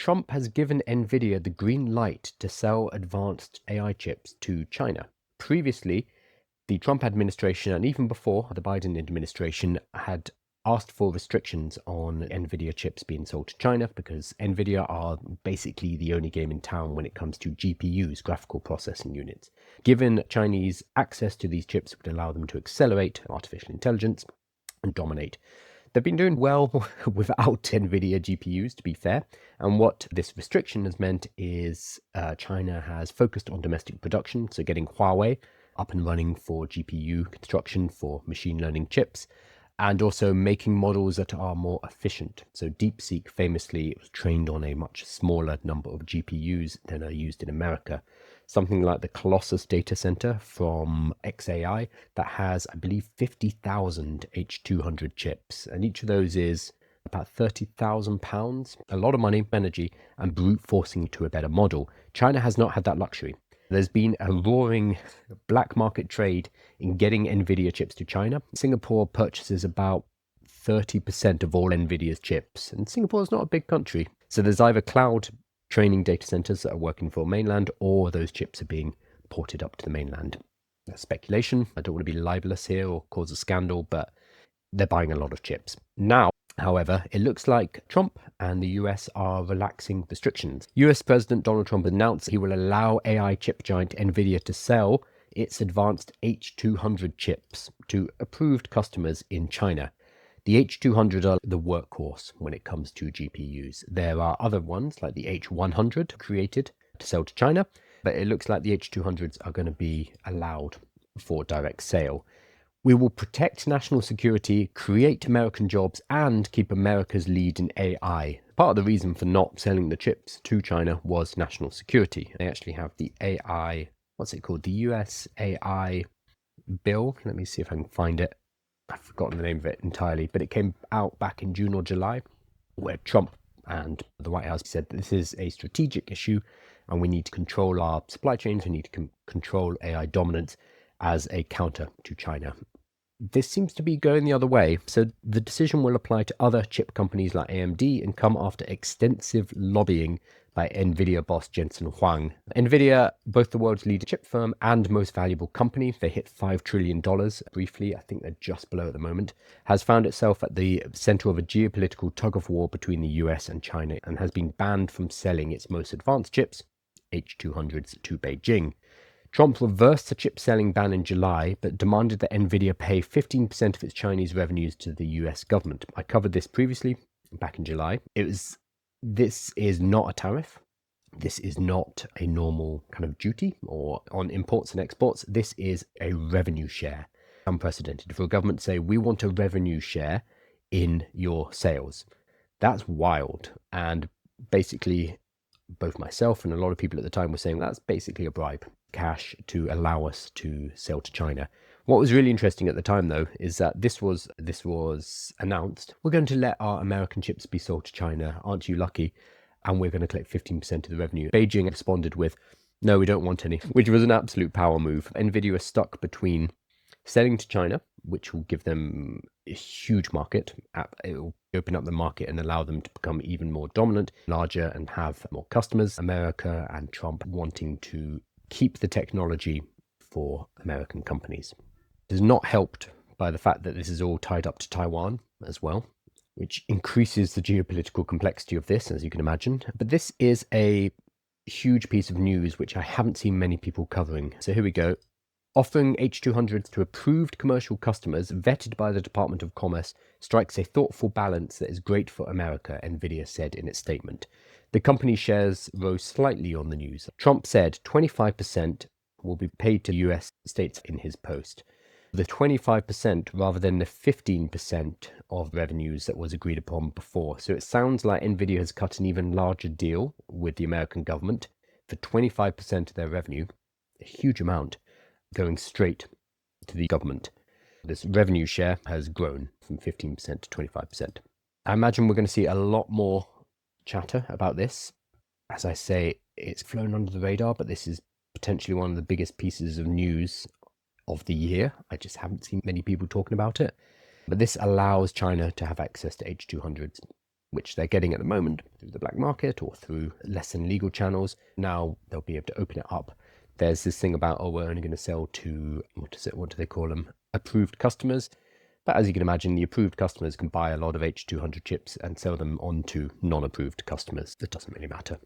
Trump has given Nvidia the green light to sell advanced AI chips to China. Previously, the Trump administration, and even before the Biden administration, had asked for restrictions on Nvidia chips being sold to China because Nvidia are basically the only game in town when it comes to GPUs, graphical processing units. Given Chinese access to these chips would allow them to accelerate artificial intelligence and dominate. They've been doing well without Nvidia GPUs, to be fair. And what this restriction has meant is China has focused on domestic production, so getting Huawei up and running for GPU construction for machine learning chips, and also making models that are more efficient. So DeepSeek famously was trained on a much smaller number of GPUs than are used in America. Something like the Colossus data center from XAI that has, I believe, 50,000 H200 chips. And each of those is about £30,000, a lot of money, energy, and brute forcing to a better model. China has not had that luxury. There's been a roaring black market trade in getting Nvidia chips to China. Singapore purchases about 30% of all Nvidia's chips, and Singapore is not a big country. So there's either cloud training data centers that are working for mainland, or those chips are being ported up to the mainland. That's speculation. I don't want to be libelous here or cause a scandal, but they're buying a lot of chips. Now, however, it looks like Trump and the US are relaxing restrictions. US President Donald Trump announced he will allow AI chip giant Nvidia to sell its advanced H200 chips to approved customers in China. The H200 are the workhorse when it comes to GPUs. There are other ones like the H100 created to sell to China, but it looks like the H200s are going to be allowed for direct sale. We will protect national security, create American jobs, and keep America's lead in AI. Part of the reason for not selling the chips to China was national security. They actually have the AI, what's it called? The US AI bill. Let me see if I can find it. I've forgotten the name of it entirely, but it came out back in June or July, where Trump and the White House said that this is a strategic issue and we need to control our supply chains, we need to control AI dominance as a counter to China. This seems to be going the other way, so the decision will apply to other chip companies like AMD and come after extensive lobbying by Nvidia boss Jensen Huang. Nvidia, both the world's leading chip firm and most valuable company, they hit $5 trillion briefly, I think they're just below at the moment, has found itself at the center of a geopolitical tug-of-war between the US and China and has been banned from selling its most advanced chips, H200s, to Beijing. Trump reversed the chip selling ban in July, but demanded that Nvidia pay 15% of its Chinese revenues to the US government. I covered this previously, back in July. This is not a tariff. This is not a normal kind of duty or on imports and exports. This is a revenue share. Unprecedented for a government to say, we want a revenue share in your sales. That's wild. And basically, both myself and a lot of people at the time were saying that's basically a bribe, cash to allow us to sell to China. What was really interesting at the time, though, is that this was announced. We're going to let our American chips be sold to China. Aren't you lucky? And we're going to collect 15% of the revenue. Beijing responded with, no, we don't want any, which was an absolute power move. Nvidia is stuck between selling to China, which will give them a huge market. It will open up the market and allow them to become even more dominant, larger, and have more customers. America and Trump wanting to keep the technology for American companies. It is not helped by the fact that this is all tied up to Taiwan as well, which increases the geopolitical complexity of this, as you can imagine. But this is a huge piece of news which I haven't seen many people covering. So here we go. Offering H200s to approved commercial customers vetted by the Department of Commerce strikes a thoughtful balance that is great for America, Nvidia said in its statement. The company's shares rose slightly on the news. Trump said 25% will be paid to US states in his post. The 25% rather than the 15% of revenues that was agreed upon before. So it sounds like Nvidia has cut an even larger deal with the American government for 25% of their revenue, a huge amount, going straight to the government. This revenue share has grown from 15% to 25%. I imagine we're going to see a lot more chatter about this. As I say, it's flown under the radar, but this is potentially one of the biggest pieces of news of the year. I just haven't seen many people talking about it. But this allows China to have access to H200s. which they're getting at the moment through the black market or through less than legal channels. Now they'll be able to open it up. There's this thing about, oh, we're only going to sell to, what do they call them? Approved customers. But as you can imagine, the approved customers can buy a lot of H200 chips and sell them on to non-approved customers. It doesn't really matter.